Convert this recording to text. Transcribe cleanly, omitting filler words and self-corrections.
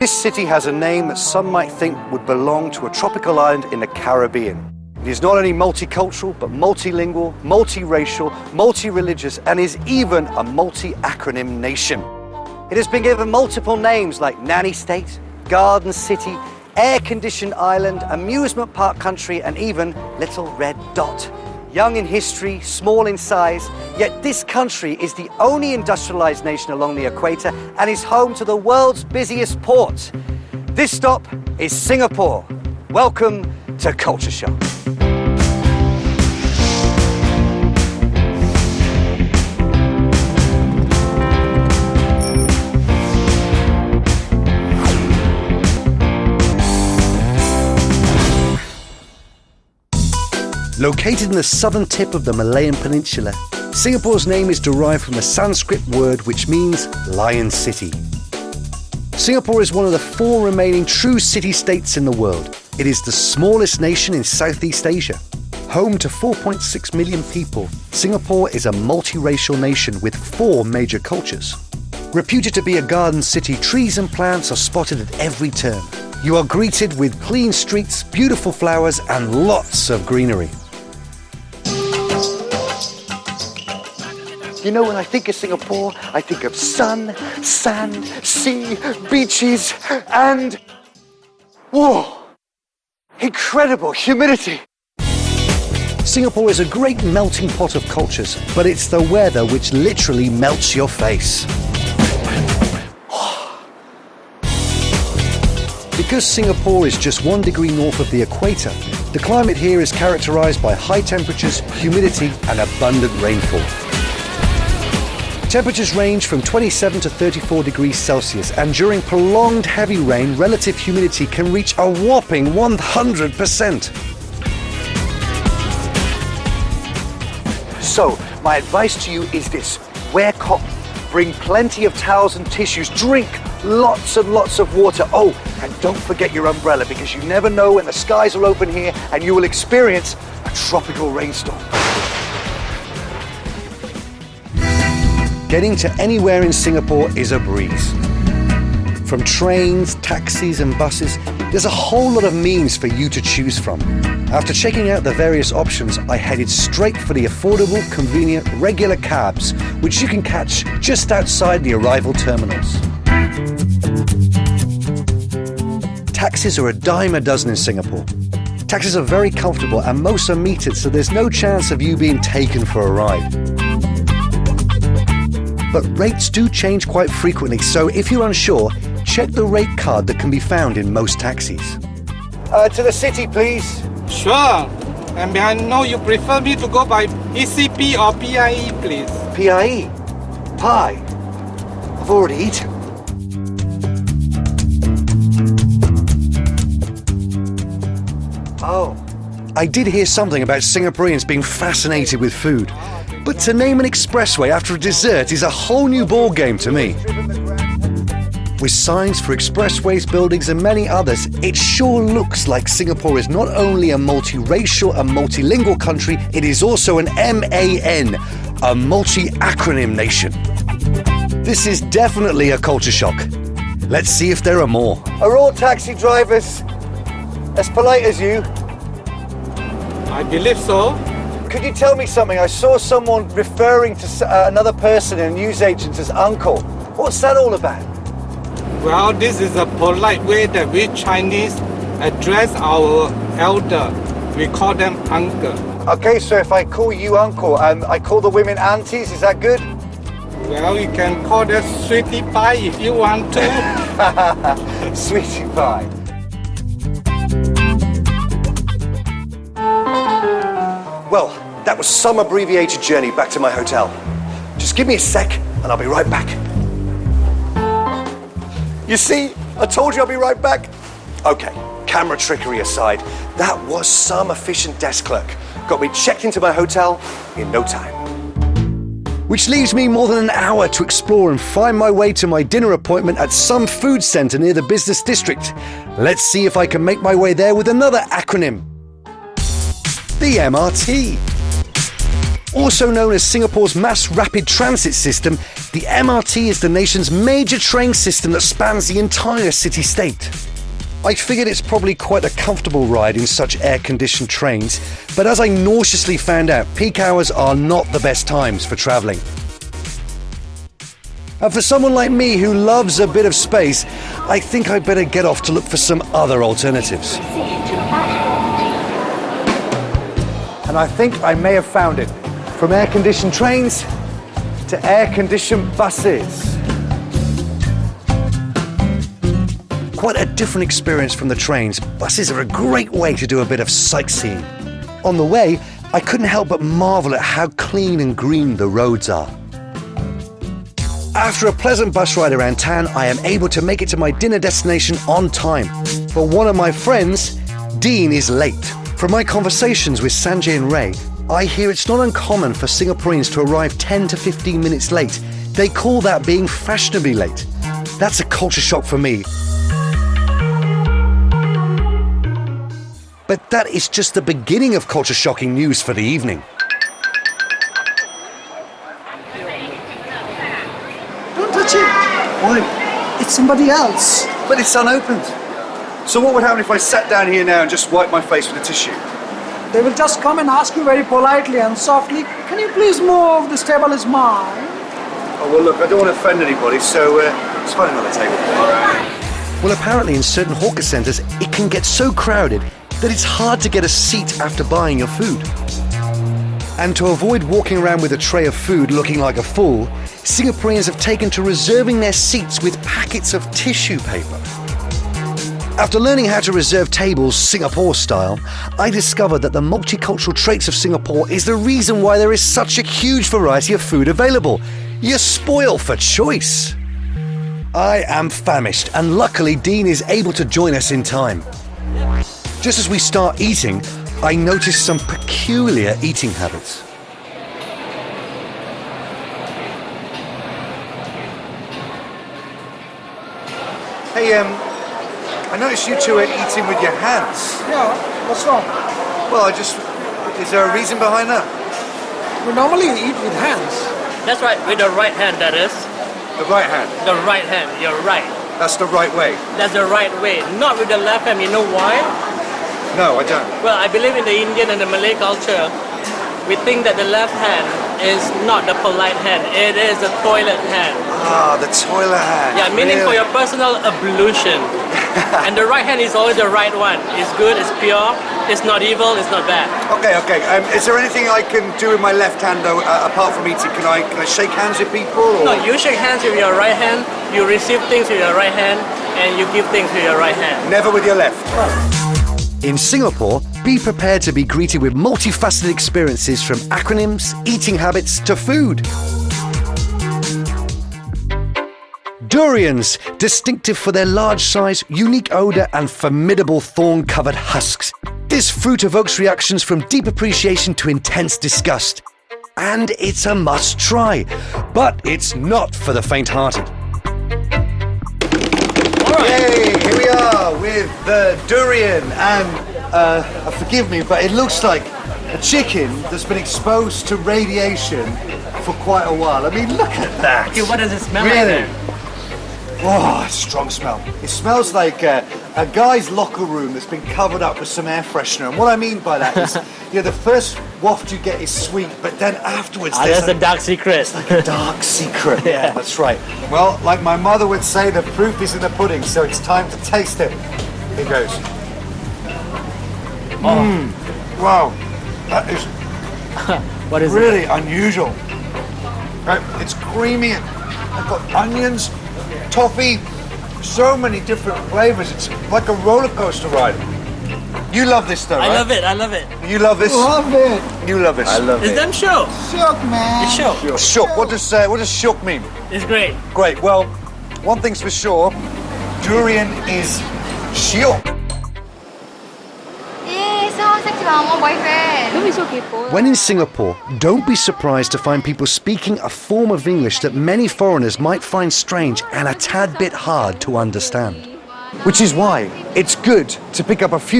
This city has a name that some might think would belong to a tropical island in the Caribbean. It is not only multicultural, but multilingual, multiracial, multi-religious, and is even a multi-acronym nation. It has been given multiple names like Nanny State, Garden City, Air-Conditioned Island, Amusement Park Country, and even Little Red Dot. Young in history, small in size, yet this country is the only industrialized nation along the equator and is home to the world's busiest port. This stop is Singapore. Welcome to Culture Shock. Located in the southern tip of the Malayan Peninsula, Singapore's name is derived from a Sanskrit word which means Lion City. Singapore is one of the 4 remaining true city-states in the world. It is the smallest nation in Southeast Asia. Home to 4.6 million people, Singapore is a multiracial nation with 4 major cultures. Reputed to be a garden city, trees and plants are spotted at every turn. You are greeted with clean streets, beautiful flowers and lots of greenery. You know, when I think of Singapore, I think of sun, sand, sea, beaches, and, whoa, incredible humidity. Singapore is a great melting pot of cultures, but it's the weather which literally melts your face. Because Singapore is just 1 degree north of the equator, the climate here is characterized by high temperatures, humidity, and abundant rainfall. Temperatures range from 27 to 34 degrees Celsius, and during prolonged heavy rain, relative humidity can reach a whopping 100%. So, my advice to you is this: wear cotton, bring plenty of towels and tissues, drink lots and lots of water. Oh, and don't forget your umbrella, because you never know when the skies will open here and you will experience a tropical rainstorm. Getting to anywhere in Singapore is a breeze. From trains, taxis and buses, there's a whole lot of means for you to choose from. After checking out the various options, I headed straight for the affordable, convenient, regular cabs, which you can catch just outside the arrival terminals. Taxis are a dime a dozen in Singapore. Taxis are very comfortable and most are metered, so there's no chance of you being taken for a ride. But rates do change quite frequently, so if you're unsure, check the rate card that can be found in most taxis. To the city, please. Sure. And may I know you prefer me to go by ECP or PIE, please? PIE? Pie? I've already eaten. Oh. I did hear something about Singaporeans being fascinated with food. But to name an expressway after a dessert is a whole new ballgame to me. With signs for expressways, buildings and many others, it sure looks like Singapore is not only a multiracial and multilingual country, it is also an MAN, a multi-acronym nation. This is definitely a culture shock. Let's see if there are more. Are all taxi drivers as polite as you? I believe so. Could you tell me something? I saw someone referring to another person in a newsagent as uncle. What's that all about? Well, this is a polite way that we Chinese address our elder. We call them uncle. Okay, so if I call you uncle and I call the women aunties, is that good? Well, you can call them sweetie pie if you want to. Sweetie pie. Well, that was some abbreviated journey back to my hotel. Just give me a sec and I'll be right back. You see, I told you I'll be right back. Okay, camera trickery aside, that was some efficient desk clerk. Got me checked into my hotel in no time. Which leaves me more than an hour to explore and find my way to my dinner appointment at some food centre near the business district. Let's see if I can make my way there with another acronym. The MRT. Also known as Singapore's mass rapid transit system, the MRT is the nation's major train system that spans the entire city-state. I figured it's probably quite a comfortable ride in such air-conditioned trains, but as I nauseously found out, peak hours are not the best times for travelling. And for someone like me who loves a bit of space, I think I'd better get off to look for some other alternatives. And I think I may have found it. From air-conditioned trains to air-conditioned buses. Quite a different experience from the trains. Buses are a great way to do a bit of sightseeing. On the way, I couldn't help but marvel at how clean and green the roads are. After a pleasant bus ride around town, I am able to make it to my dinner destination on time. But one of my friends, Dean, is late. From my conversations with Sanjay and Ray, I hear it's not uncommon for Singaporeans to arrive 10 to 15 minutes late. They call that being fashionably late. That's a culture shock for me. But that is just the beginning of culture-shocking news for the evening. Don't touch it! Why? It's somebody else. But it's unopened. So what would happen if I sat down here now and just wiped my face with a tissue? They will just come and ask you very politely and softly, can you please move? This table is mine. Oh, well, look, I don't want to offend anybody, so let's find another table. Well, apparently in certain hawker centres, it can get so crowded that it's hard to get a seat after buying your food. And to avoid walking around with a tray of food looking like a fool, Singaporeans have taken to reserving their seats with packets of tissue paper. After learning how to reserve tables Singapore style, I discovered that the multicultural traits of Singapore is the reason why there is such a huge variety of food available. You're spoiled for choice. I am famished, and luckily Dean is able to join us in time. Just as we start eating, I notice some peculiar eating habits. Hey, I noticed you two are eating with your hands. Yeah, what's wrong? Well, is there a reason behind that? We normally eat with hands. That's right, with the right hand, that is. The right hand. The right hand, you're right. That's the right way. That's the right way. Not with the left hand, you know why? No, I don't. Well, I believe in the Indian and the Malay culture, we think that the left hand is not the polite hand, it is the toilet hand. Ah, the toilet hand. Yeah, meaning for your personal ablution. And the right hand is always the right one. It's good, it's pure, it's not evil, it's not bad. Okay. Is there anything I can do with my left hand though, apart from eating? Can I shake hands with people? Or? No, you shake hands with your right hand, you receive things with your right hand, and you give things with your right hand. Never with your left. In Singapore, be prepared to be greeted with multifaceted experiences from acronyms, eating habits to food. Durians, distinctive for their large size, unique odour and formidable thorn-covered husks. This fruit evokes reactions from deep appreciation to intense disgust. And it's a must-try, but it's not for the faint-hearted. Yay, here we are with the durian, and forgive me, but it looks like a chicken that's been exposed to radiation for quite a while. I mean, look at that. Okay, what does it smell really? like then? Oh, strong smell. It smells like a guy's locker room that's been covered up with some air freshener. And what I mean by that is, the first waft you get is sweet, but then afterwards That's a dark secret. like a dark secret. Yeah, that's right. Well, like my mother would say, the proof is in the pudding, so it's time to taste it. Here goes. Wow, that is What is really unusual. It's creamy. I've got onions, toffee, so many different flavors. It's like a roller coaster ride. You love this though, right? I love it, I love it. You love this? Love it. You love this? I love It's them show. Shook, man. It's show. Shook. What does shook mean? It's great. Great. Well, one thing's for sure, durian is shook. Don't be so kaypoh. When in Singapore, don't be surprised to find people speaking a form of English that many foreigners might find strange and a tad bit hard to understand. Which is why it's good to pick up a few